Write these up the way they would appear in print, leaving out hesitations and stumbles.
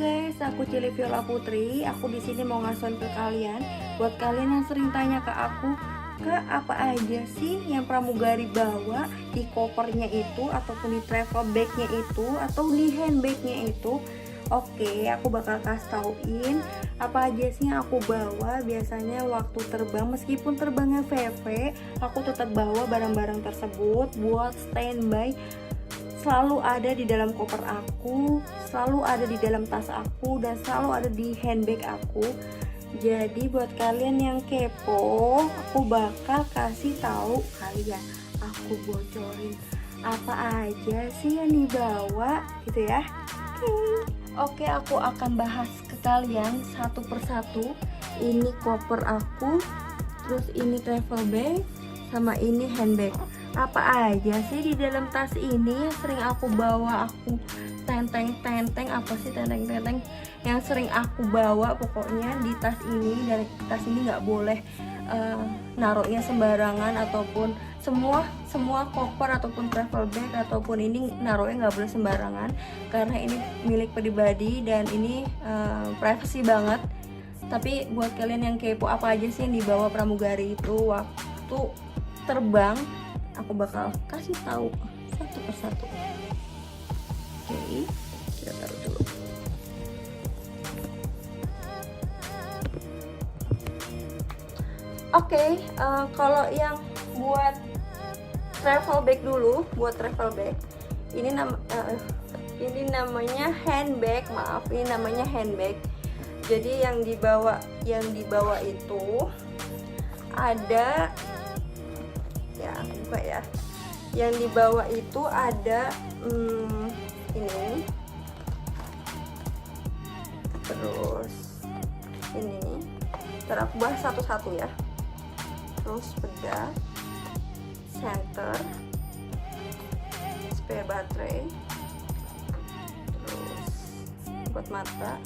guys, aku Cili Viola Putri. Aku di sini mau ngasuhin ke kalian. Buat kalian yang sering tanya ke aku, Kak, apa aja sih yang pramugari bawa di kopernya itu, ataupun di travel bagnya itu, atau di handbagnya itu? Oke, aku bakal kasih tauin apa aja sih yang aku bawa. Biasanya waktu terbang, meskipun terbangnya VV, aku tetap bawa barang-barang tersebut buat standby. Selalu ada di dalam koper aku, selalu ada di dalam tas aku, dan selalu ada di handbag aku. Jadi buat kalian yang kepo, aku bakal kasih tahu kalian, aku bocorin apa aja sih yang dibawa gitu ya. Oke, aku akan bahas ke kalian satu persatu. Ini koper aku, terus ini travel bag, sama ini handbag. Apa aja sih di dalam tas ini yang sering aku bawa? Aku tenteng apa sih tenteng yang sering aku bawa pokoknya di tas ini. Dan tas ini nggak boleh naruhnya sembarangan, ataupun semua koper ataupun travel bag ataupun ini naruhnya nggak boleh sembarangan, karena ini milik pribadi dan ini privacy banget. Tapi buat kalian yang kepo apa aja sih yang dibawa pramugari itu waktu terbang, aku bakal kasih tahu satu persatu. Oke, kita taruh dulu. Oke, kalau yang buat travel bag dulu, buat travel bag ini namanya handbag, maaf, ini namanya handbag. Jadi yang dibawa itu ada, ya buka ya, yang dibawa itu ada ini, terus ini, ntar aku bahas satu-satu ya. Terus bedak, center, spare baterai, terus buat mata,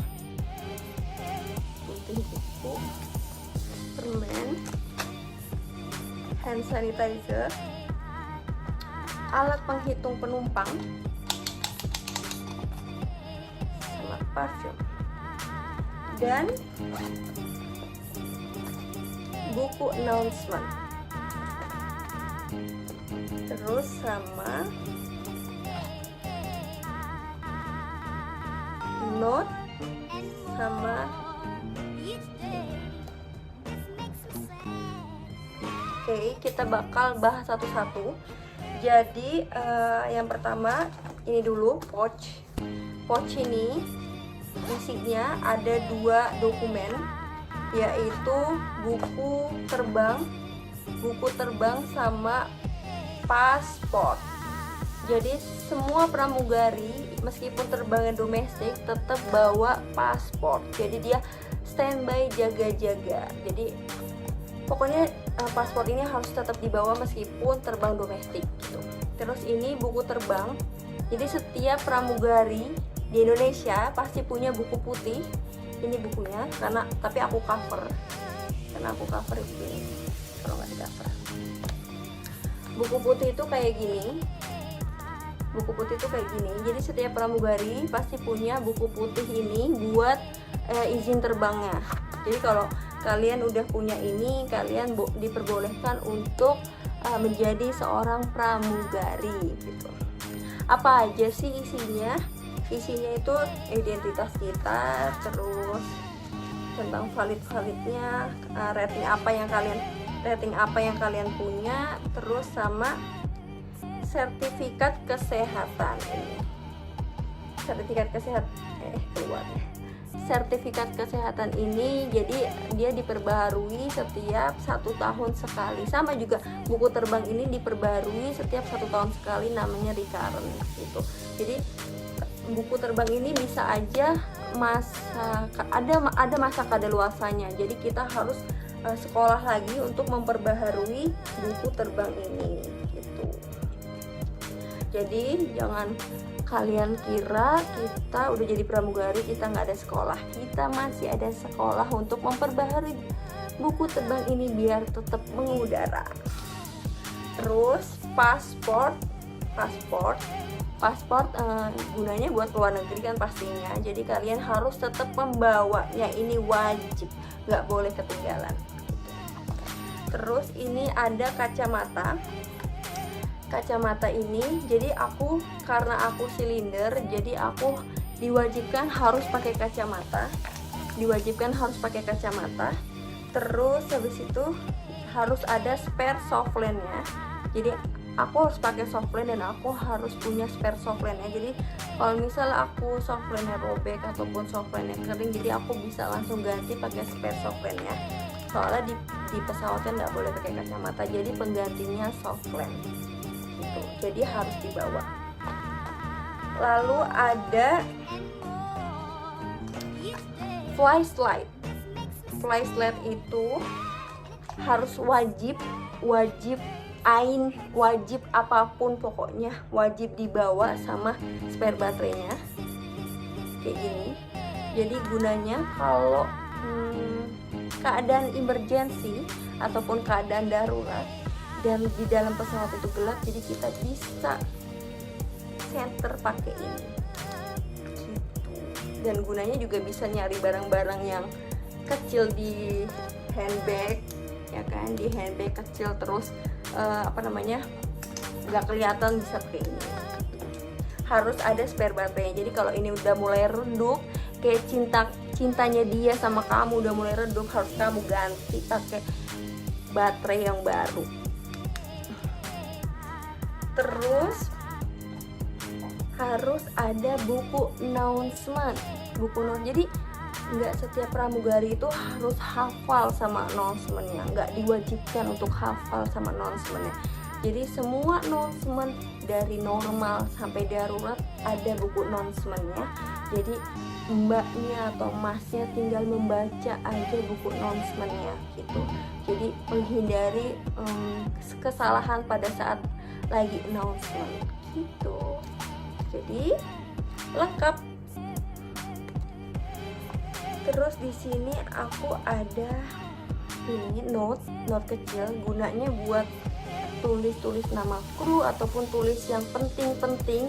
putih buku, permen, hand sanitizer, alat penghitung penumpang, sama parfum, dan buku announcement, terus sama note, sama oke, kita bakal bahas satu-satu. Jadi yang pertama ini dulu, pouch ini isinya ada 2 dokumen, yaitu buku terbang sama paspor. Jadi semua pramugari meskipun terbangnya domestik tetap bawa paspor. Jadi dia standby jaga-jaga. Jadi pokoknya paspor ini harus tetap dibawa meskipun terbang domestik gitu. Terus ini buku terbang. Jadi setiap pramugari di Indonesia pasti punya buku putih. Ini bukunya, tapi aku cover begini. Kalau nggak di cover, buku putih itu kayak gini. Jadi setiap pramugari pasti punya buku putih ini buat izin terbangnya. Jadi kalau kalian udah punya ini, kalian diperbolehkan untuk menjadi seorang pramugari gitu. Apa aja sih isinya? Isinya itu identitas kita, terus tentang validnya, rating apa yang kalian punya, terus sama sertifikat kesehatan ini. Sertifikat kesehatan ini jadi dia diperbaharui setiap 1 tahun sekali. Sama juga buku terbang ini diperbarui setiap 1 tahun sekali, namanya recurrent gitu. Jadi buku terbang ini bisa aja ada masa kadaluarsanya. Jadi kita harus sekolah lagi untuk memperbaharui buku terbang ini gitu. Jadi jangan kalian kira kita udah jadi pramugari kita nggak ada sekolah. Kita masih ada sekolah untuk memperbaharui buku terbang ini biar tetap mengudara. Terus paspor paspor gunanya buat luar negeri kan pastinya, jadi kalian harus tetap membawanya, ini wajib, nggak boleh ketinggalan. Terus ini ada kacamata. Kacamata ini jadi karena aku silinder, jadi aku diwajibkan harus pakai kacamata. Terus habis itu harus ada spare softline-nya. Jadi aku harus pakai softline dan aku harus punya spare softline-nya. Jadi kalau misal aku softline-nya robek ataupun softline-nya kering, jadi aku bisa langsung ganti pakai spare softline-nya. Soalnya di pesawatnya nggak boleh pakai kacamata, jadi penggantinya softline gitu. Jadi harus dibawa. Lalu ada flashlight. Flashlight itu harus wajib apapun pokoknya wajib dibawa sama spare baterainya kayak gini. Jadi gunanya kalau keadaan emergency ataupun keadaan darurat dan di dalam pesawat itu gelap, jadi kita bisa center pakai ini gitu. Dan gunanya juga bisa nyari barang-barang yang kecil di handbag, ya kan, di handbag kecil, terus nggak kelihatan, bisa pakai ini. Harus ada spare baterainya. Jadi kalau ini udah mulai redup, kayak cintanya dia sama kamu udah mulai redup, harus kamu ganti pakai baterai yang baru. Terus harus ada buku announcement. Jadi nggak setiap pramugari itu harus hafal sama announcement-nya, nggak diwajibkan untuk hafal sama announcement-nya. Jadi semua announcement dari normal sampai darurat ada buku announcement-nya. Jadi mbaknya atau masnya tinggal membaca aja buku announcement-nya gitu. Jadi menghindari kesalahan pada saat lagi announcement gitu. Jadi lengkap. Terus di sini aku ada ini note kecil, gunanya buat tulis nama kru ataupun tulis yang penting.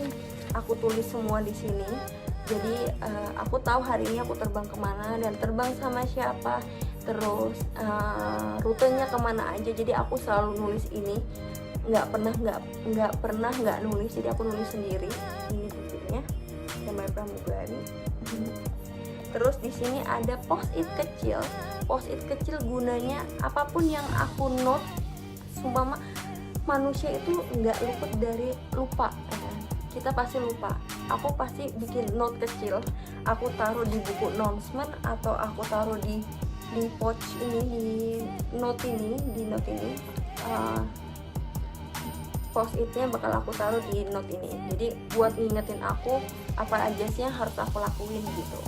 Aku tulis semua di sini. Jadi aku tahu hari ini aku terbang kemana dan terbang sama siapa, terus rutenya kemana aja. Jadi aku selalu nulis ini, nggak pernah nggak nulis. Jadi aku nulis sendiri. Ini bukunya gambar pramugari. Terus di sini ada post-it kecil. Post-it kecil gunanya apapun yang aku note, sumpama manusia itu nggak luput dari lupa. Kita pasti lupa. Aku pasti bikin note kecil. Aku taruh di buku announcement atau aku taruh di pouch ini, di note ini. Post-itnya bakal aku taruh di note ini. Jadi buat ngingetin aku apa aja sih yang harus aku lakuin gitu.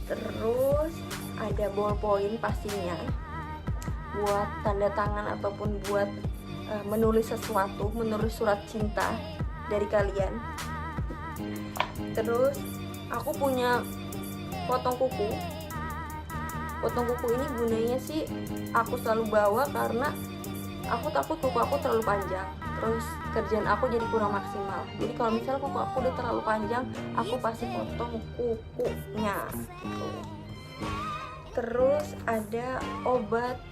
Terus ada ballpoint pastinya buat tanda tangan ataupun buat menulis sesuatu, menulis surat cinta dari kalian. Terus aku punya potong kuku. Potong kuku ini gunanya sih aku selalu bawa karena aku takut kuku aku terlalu panjang, terus kerjaan aku jadi kurang maksimal. Jadi kalau misalnya kuku aku udah terlalu panjang, aku pasti potong kukunya gitu. Terus ada obat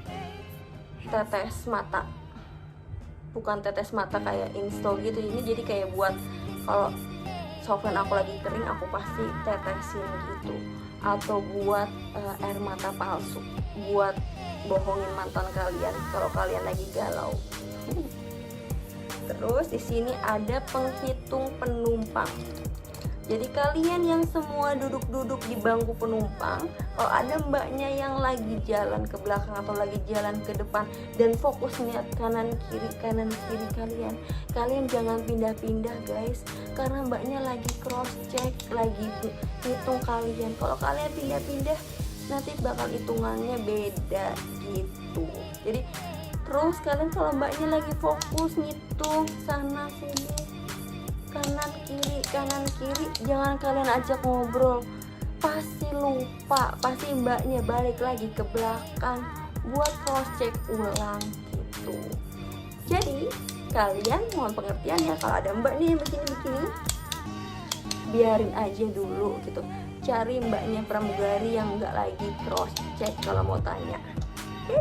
tetes mata, bukan tetes mata kayak install gitu. Ini jadi kayak buat kalau software aku lagi kering, aku pasti tetesin gitu. Atau buat air mata palsu, buat bohongin mantan kalian kalau kalian lagi galau. Terus di sini ada penghitung penumpang. Jadi kalian yang semua duduk-duduk di bangku penumpang, kalau ada mbaknya yang lagi jalan ke belakang atau lagi jalan ke depan dan fokus lihat kanan kiri kalian jangan pindah-pindah guys, karena mbaknya lagi cross check, lagi hitung kalian. Kalau kalian pindah-pindah nanti bakal hitungannya beda gitu. Jadi terus kalian kalau mbaknya lagi fokus ngitung sana sini, kanan kiri, jangan kalian ajak ngobrol, pasti lupa, pasti mbaknya balik lagi ke belakang buat cross check ulang gitu. Jadi kalian mohon pengertian ya, kalau ada mbak nih begini-begini, biarin aja dulu gitu. Cari mbaknya pramugari yang nggak lagi cross check kalau mau tanya. Oke.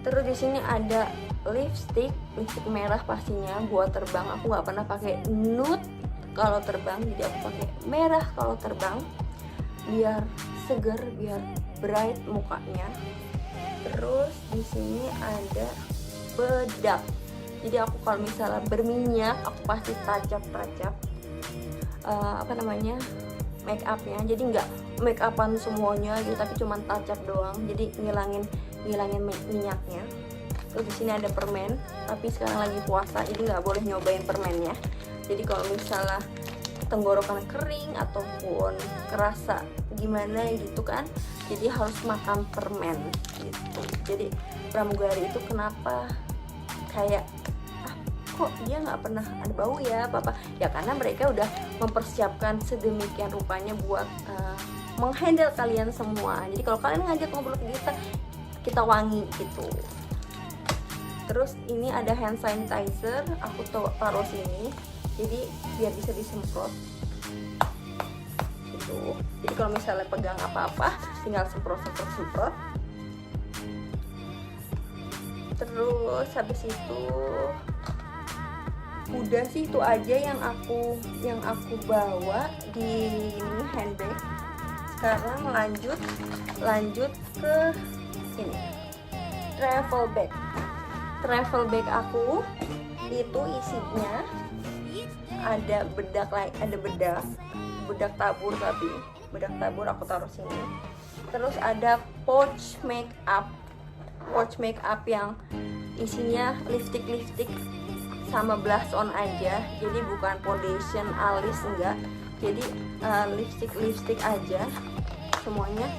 Terus di sini ada lipstick merah pastinya buat terbang. Aku nggak pernah pakai nude kalau terbang, jadi aku pakai merah kalau terbang biar seger, biar bright mukanya. Terus di sini ada bedak. Jadi aku kalau misalnya berminyak, aku pasti tajap-tajap make upnya. Jadi nggak make upan semuanya gitu, tapi cuma tajap doang. Jadi ngilangin minyaknya. Terus di sini ada permen, tapi sekarang lagi puasa, jadi nggak boleh nyobain permennya. Jadi kalau misalnya tenggorokan kering ataupun kerasa gimana gitu kan, jadi harus makan permen gitu. Jadi pramugari itu kenapa kayak kok dia nggak pernah ada bau ya apa ya, karena mereka udah mempersiapkan sedemikian rupanya buat menghandle kalian semua. Jadi kalau kalian ngajak ngobrol ke kita wangi gitu. Terus ini ada hand sanitizer, aku taruh sini jadi biar bisa disemprot gitu. Jadi kalau misalnya pegang apa-apa tinggal semprot. Terus habis itu udah sih, itu aja yang aku bawa di ini handbag. Sekarang lanjut ke ini travel bag aku. Itu isinya ada bedak bedak tabur, tapi bedak tabur aku taruh sini. Terus ada pouch make up yang isinya lipstick sama blush on aja, jadi bukan foundation alis, enggak. Jadi lipstick aja semuanya.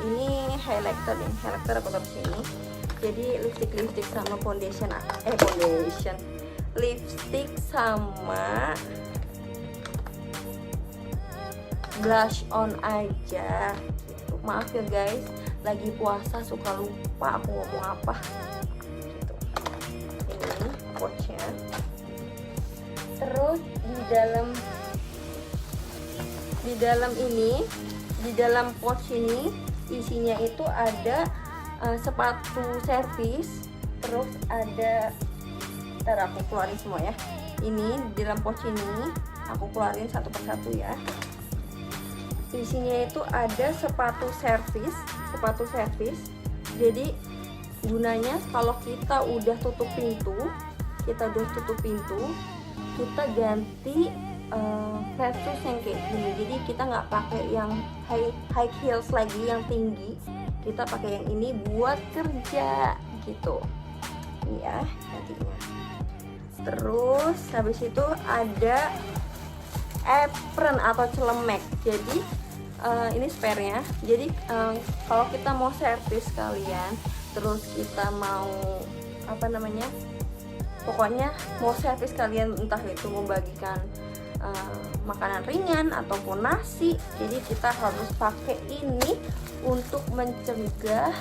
Ini highlighter aku taruh sini. Jadi lipstick sama lipstick sama blush on aja gitu. Maaf ya guys, lagi puasa suka lupa aku ngomong apa gitu. Ini pouchnya. Terus di dalam pouch ini isinya itu ada sepatu servis. Terus ada, ntar aku keluarin semua ya. Ini di dalam pouch ini aku keluarin satu persatu ya. Isinya itu ada sepatu servis. Jadi gunanya kalau kita udah tutup pintu, kita ganti flat shoes yang kayak gini. Jadi kita nggak pakai yang high heels lagi yang tinggi, kita pakai yang ini buat kerja gitu. Ini ya nantinya. Terus habis itu ada apron atau celemek. Jadi ini spare-nya. Jadi kalau kita mau servis kalian, terus kita mau pokoknya mau servis kalian, entah itu membagikan makanan ringan ataupun nasi, jadi kita harus pakai ini untuk mencegah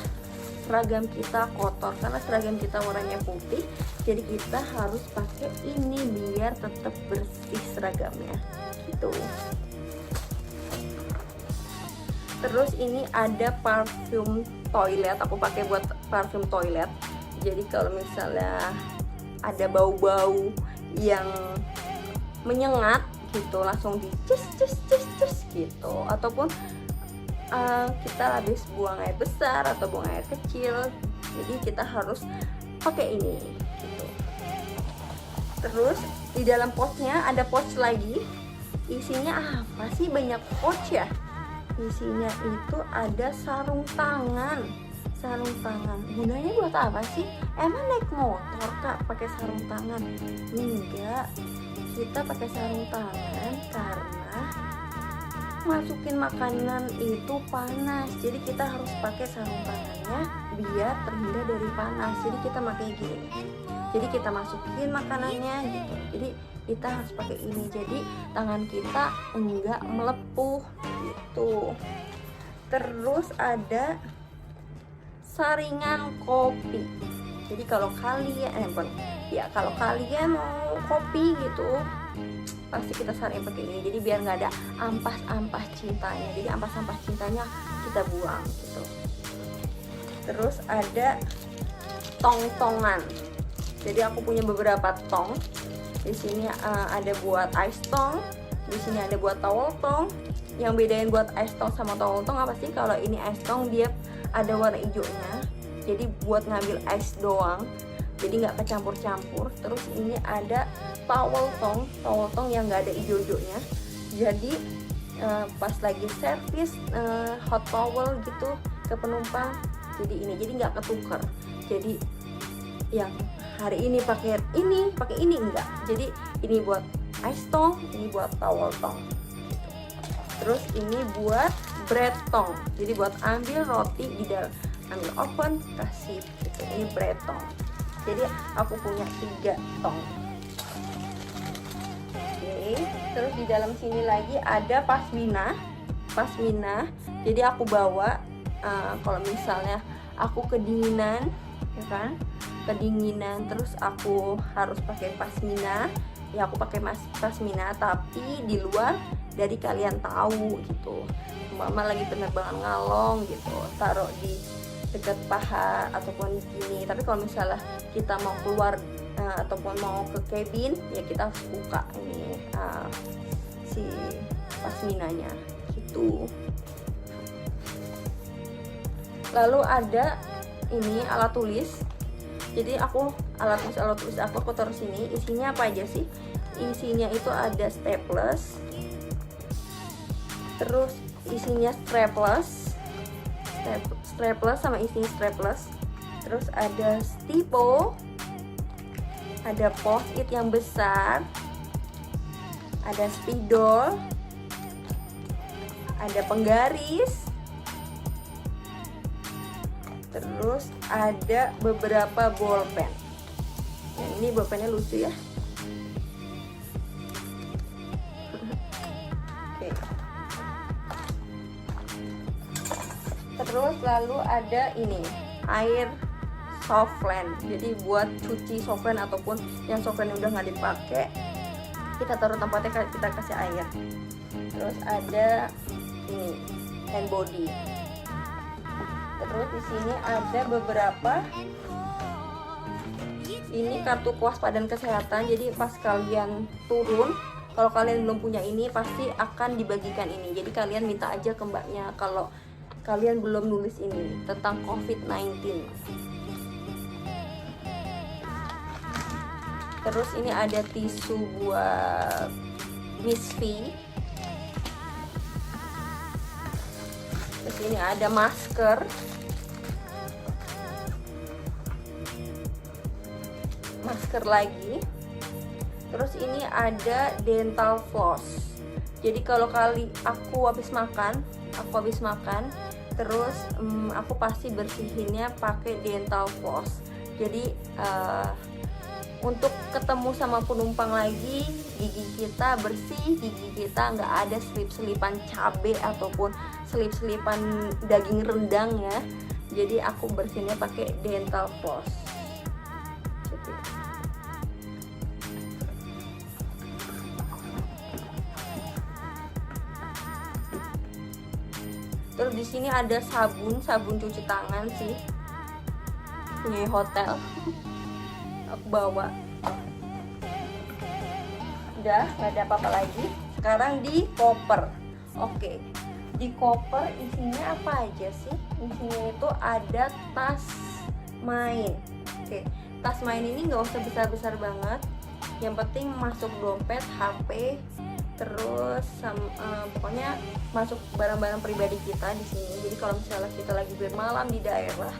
seragam kita kotor, karena seragam kita warnanya putih. Jadi kita harus pakai ini biar tetap bersih seragamnya gitu. Terus ini ada parfum toilet, aku pakai buat parfum toilet. Jadi kalau misalnya ada bau-bau yang menyengat gitu, langsung di cus gitu. Ataupun kita habis buang air besar atau buang air kecil, jadi kita harus pakai ini gitu. Terus di dalam pouchnya ada pouch lagi. Isinya apa sih, banyak pouch ya. Isinya itu ada sarung tangan. Gunanya buat apa sih? Emang naik motor kak pakai sarung tangan? Enggak, kita pakai sarung tangan karena masukin makanan itu panas. Jadi kita harus pakai sarung tangannya biar terhindar dari panas. Jadi kita pakai gini. Jadi kita masukin makanannya gitu. Jadi kita harus pakai ini. Jadi tangan kita enggak melepuh gitu. Terus ada saringan kopi. Jadi kalau kalian Ya kalau kalian mau kopi gitu pasti kita saranin pakai ini, jadi biar nggak ada ampas-ampas cintanya, jadi ampas-ampas cintanya kita buang gitu. Terus ada tong-tongan, jadi aku punya beberapa tong. Di sini ada buat ice tong, di sini ada buat towel tong. Yang bedain buat ice tong sama towel tong apa sih? Kalau ini ice tong dia ada warna hijaunya, jadi buat ngambil ice doang, jadi nggak kecampur-campur. Terus ini ada towel tong yang nggak ada hijau-hijaunya, jadi pas lagi servis hot towel gitu ke penumpang, jadi ini, jadi nggak ketukar. Jadi yang hari ini pakai ini enggak, jadi ini buat ice tong, ini buat towel tong. Terus ini buat bread tong, jadi buat ambil roti di dalam, ambil oven kasih gitu. Ini bread tong, jadi aku punya 3 tong. Oke, terus di dalam sini lagi ada pasmina. Jadi aku bawa kalau misalnya aku kedinginan, ya kan, terus aku harus pakai pasmina, ya aku pakai pasmina, tapi di luar dari kalian tahu gitu. Mama lagi penerbangan ngalong gitu, taruh di dekat paha ataupun gini. Tapi kalau misalnya kita mau keluar ataupun mau ke cabin, ya kita harus buka ini si pasminanya gitu. Lalu ada ini alat tulis. Jadi alat tulis aku taruh sini. Isinya apa aja sih? Isinya itu ada staples, terus isinya strapless sama isinya strapless. Terus ada stipo, ada post-it yang besar, ada spidol, ada penggaris, terus ada beberapa bolpen. Yang ini bolpennya lucu ya. Oke. Terus lalu ada ini air softland, jadi buat cuci softland ataupun yang softland udah nggak dipakai, kita taruh tempatnya, kita kasih air. Terus ada ini hand body. Terus di sini ada beberapa ini kartu kewaspadaan kesehatan. Jadi pas kalian turun, kalau kalian belum punya ini pasti akan dibagikan ini. Jadi kalian minta aja ke mbaknya kalau kalian belum nulis ini tentang COVID-19. Terus ini ada tisu buat Miss V. Terus ini ada masker. Masker lagi. Terus ini ada dental floss. Jadi kalau aku habis makan, terus aku pasti bersihinnya pakai dental floss. Jadi untuk ketemu sama penumpang lagi, gigi kita bersih, gigi kita nggak ada selip-selipan cabai ataupun selip-selipan daging rendang ya. Jadi aku bersihinnya pakai dental floss. Terus di sini ada sabun cuci tangan sih, punya hotel. Aku bawa. Udah, nggak ada apa-apa lagi. Sekarang di koper. Oke, di koper isinya apa aja sih? Isinya itu ada tas main. Oke, tas main ini nggak usah besar-besar banget. Yang penting masuk dompet, HP, terus pokoknya masuk barang-barang pribadi kita di sini. Jadi kalau misalnya kita lagi bermalam di daerah,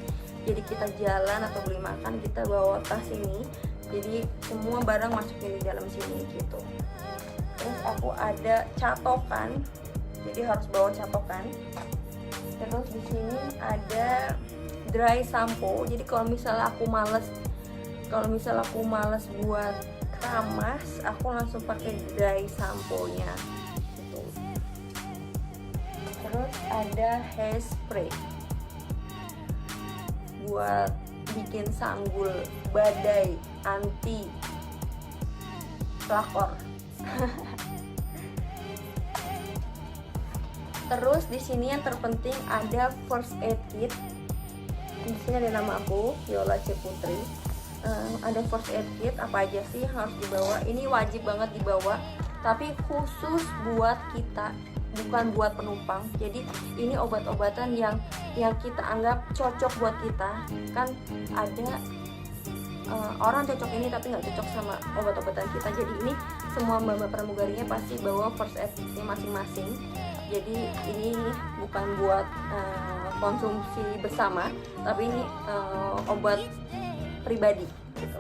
jadi kita jalan atau beli makan, kita bawa tas ini, jadi semua barang masukin di dalam sini gitu. Terus aku ada catokan, jadi harus bawa catokan. Terus di sini ada dry shampoo. Jadi kalau misalnya aku males buat keramas, aku langsung pakai dry shampoo-nya gitu. Terus ada hairspray buat bikin sanggul badai anti pelakor. Terus di sini yang terpenting ada first aid kit. Di sini ada nama aku, Yola C. Putri. Ada first aid kit, apa aja sih yang harus dibawa? Ini wajib banget dibawa, tapi khusus buat kita, bukan buat penumpang. Jadi ini obat-obatan yang kita anggap cocok buat kita. Kan ada orang cocok ini tapi nggak cocok sama obat-obatan kita. Jadi ini semua mbak-mbak pramugarinya pasti bawa first aid kitnya masing-masing. Jadi ini bukan buat konsumsi bersama, tapi ini obat pribadi gitu.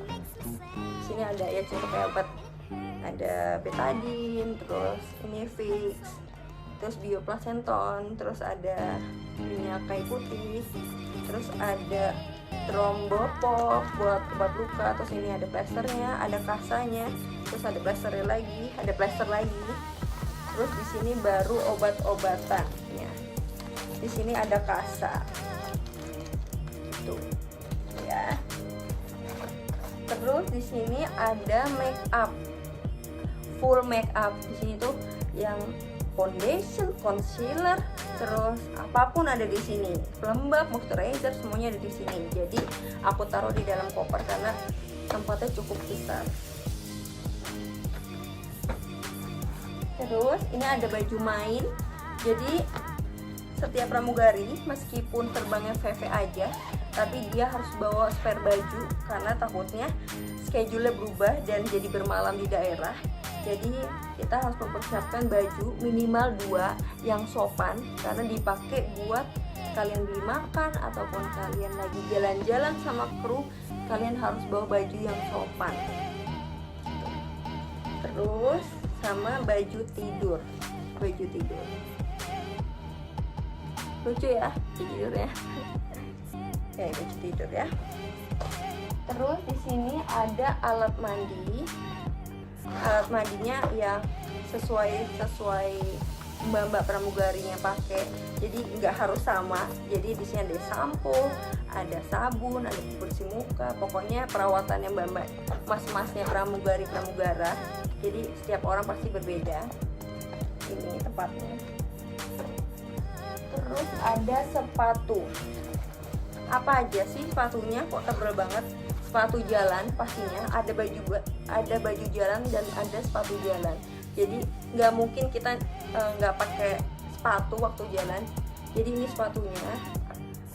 Di sini ada ya contoh kayak obat, ada betadine, terus ini Vicks, terus bioplacenton, terus ada minyak kayu putih, terus ada Thrombopop buat obat luka, terus ini ada plasternya, ada kasanya, terus ada plasternya lagi, ada plaster lagi. Terus di sini baru obat-obatannya. Di sini ada kasa. Gitu. Ya. Terus di sini ada make up. Full make up. Di sini tuh yang foundation, concealer, terus apapun ada di sini. Pelembab, moisturizer, semuanya ada di sini. Jadi aku taruh di dalam koper karena tempatnya cukup besar. Terus ini ada baju main. Jadi setiap pramugari meskipun terbangnya VV aja, tapi dia harus bawa spare baju karena takutnya schedule-nya berubah dan jadi bermalam di daerah. Jadi kita harus mempersiapkan baju minimal 2 yang sopan karena dipakai buat kalian beli makan ataupun kalian lagi jalan-jalan sama kru, kalian harus bawa baju yang sopan. Terus sama baju tidur. Lucu ya tidurnya. Kayak baju tidur ya. Terus di sini ada alat mandi. Alat mandinya ya sesuai mbak-mbak pramugarinya pakai. Jadi nggak harus sama. Jadi di sini ada sampo, ada sabun, ada bersih muka. Pokoknya perawatannya mbak-mbak, mas-masnya pramugara. Jadi setiap orang pasti berbeda. Ini tempatnya. Terus ada sepatu. Apa aja sih sepatunya? Kok tebal banget? Sepatu jalan pastinya. Ada baju jalan dan ada sepatu jalan. Jadi nggak mungkin kita nggak pakai sepatu waktu jalan. Jadi ini sepatunya.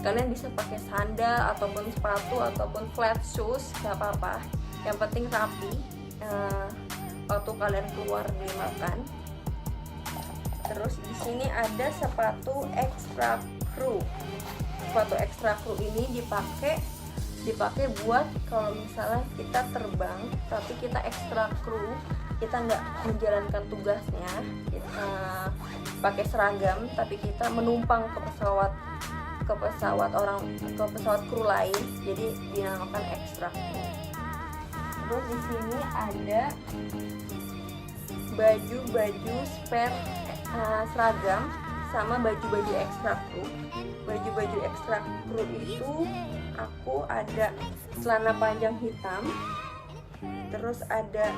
Kalian bisa pakai sandal ataupun sepatu ataupun flat shoes, nggak apa-apa. Yang penting rapi. Waktu kalian keluar beli makan. Terus di sini ada sepatu extra crew. Sepatu extra crew ini dipakai buat kalau misalnya kita terbang tapi kita extra crew, kita nggak menjalankan tugasnya, kita pakai seragam tapi kita menumpang ke pesawat kru lain, jadi dinamakan extra crew. Terus di sini ada baju spare seragam sama baju extra crew. Baju extra crew itu aku ada celana panjang hitam, terus ada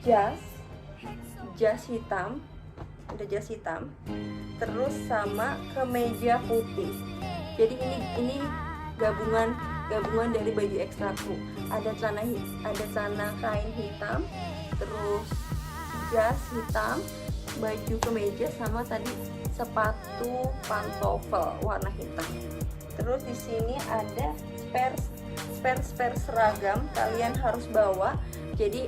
jas hitam, terus sama kemeja putih. Jadi ini gabungan dari baju extra crew. Ada celana kain hitam, terus jas hitam, baju kemeja, sama tadi sepatu pantofel warna hitam. Terus di sini ada spare seragam kalian harus bawa. Jadi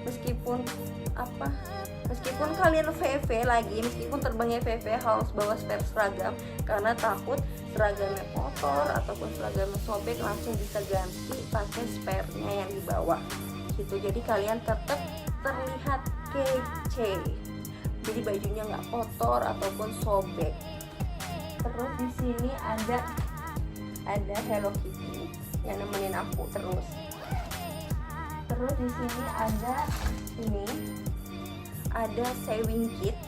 meskipun kalian VV lagi, meskipun terbangnya VV harus bawa spare seragam karena takut seragamnya kotor ataupun seragamnya sobek, langsung bisa ganti pakai spare-nya yang dibawa gitu. Jadi kalian tetap terlihat kece, jadi bajunya nggak kotor ataupun sobek. Terus di sini ada Hello Kitty yang nemenin aku terus. Terus di sini ada sewing kit.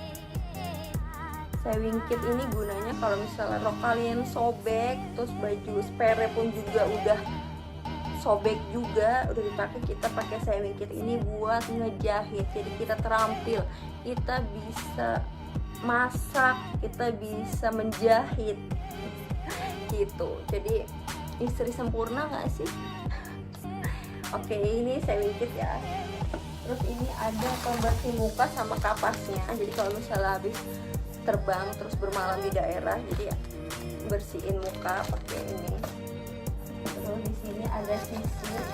Sewing kit ini gunanya kalau misalnya rok kalian sobek, terus baju spare pun juga udah sobek juga, udah dipakai, kita pakai sewing kit ini buat ngejahit. Jadi kita terampil, kita bisa masak, kita bisa menjahit gitu. Jadi istri sempurna nggak sih? Oke, ini sewing kit ya. Terus ini ada pembersih muka sama kapasnya. Jadi kalau misalnya habis terbang terus bermalam di daerah, jadi bersihin muka pakai ini. Terus di sini ada sisir.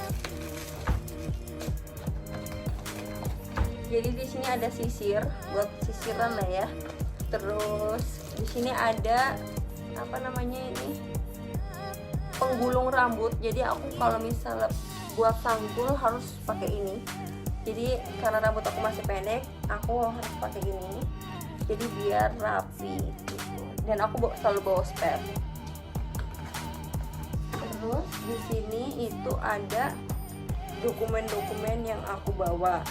Jadi di sini ada sisir buat sisiran lah ya. Terus di sini ada apa namanya ini, penggulung rambut. Jadi aku kalau misalnya buat sanggul harus pakai ini. Jadi karena rambut aku masih pendek, aku harus pakai ini. Jadi biar rapi gitu. Dan aku selalu bawa spare. Terus di sini itu ada dokumen-dokumen yang aku bawa.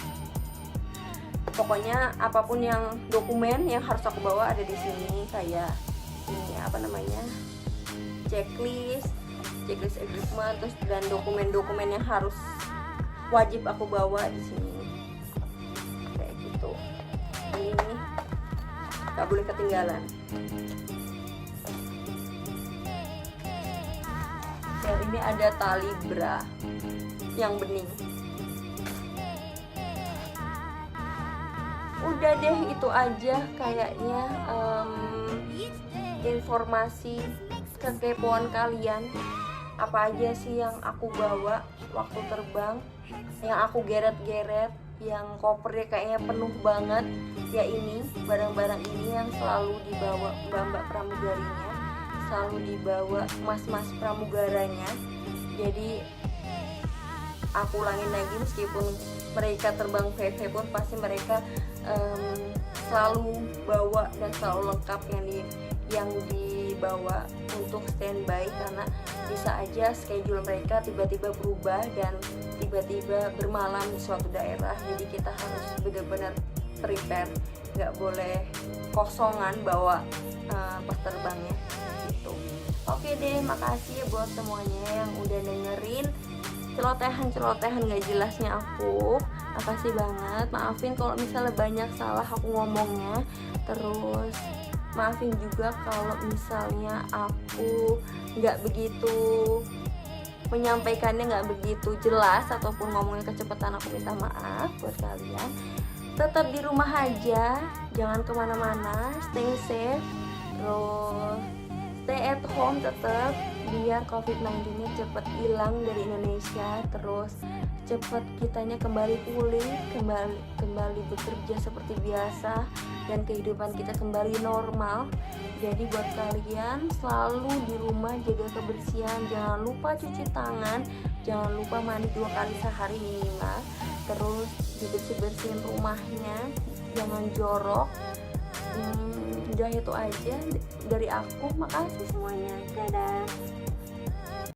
Pokoknya apapun yang dokumen yang harus aku bawa ada di sini, kayak ini apa namanya, checklist agreement, terus dan dokumen-dokumen yang harus wajib aku bawa di sini kayak gitu. Ini nggak boleh ketinggalan. Dan ini ada tali bra yang bening. Udah deh, itu aja kayaknya informasi kekepoan kalian. Apa aja sih yang aku bawa waktu terbang, yang aku geret-geret, yang kopernya kayaknya penuh banget. Ya ini, barang-barang ini yang selalu dibawa mbak-mbak pramugarinya, selalu dibawa mas-mas pramugaranya. Jadi aku ulangin lagi, meskipun mereka terbang VV pun pasti mereka selalu bawa dan selalu lengkap yang dibawa untuk standby, karena bisa aja schedule mereka tiba-tiba berubah dan tiba-tiba bermalam di suatu daerah. Jadi kita harus benar-benar prepare, nggak boleh kosongan bawa pas terbangnya gitu. Oke deh, makasih ya buat semuanya yang udah dengerin celotehan gak jelasnya aku. Makasih banget, maafin kalau misalnya banyak salah aku ngomongnya. Terus maafin juga kalau misalnya aku nggak begitu menyampaikannya, nggak begitu jelas ataupun ngomongnya kecepatan. Aku minta maaf buat kalian. Tetap di rumah aja, jangan kemana-mana, stay safe, terus stay at home tetap, biar COVID-19 nya cepet hilang dari Indonesia. Terus cepet kitanya kembali pulih, kembali bekerja seperti biasa, dan kehidupan kita kembali normal. Jadi buat kalian selalu di rumah jaga kebersihan, jangan lupa cuci tangan, jangan lupa mandi 2 kali sehari minimal. Terus dibersih-bersihin rumahnya, jangan jorok. Udah itu aja dari aku, makasih semuanya, dadah.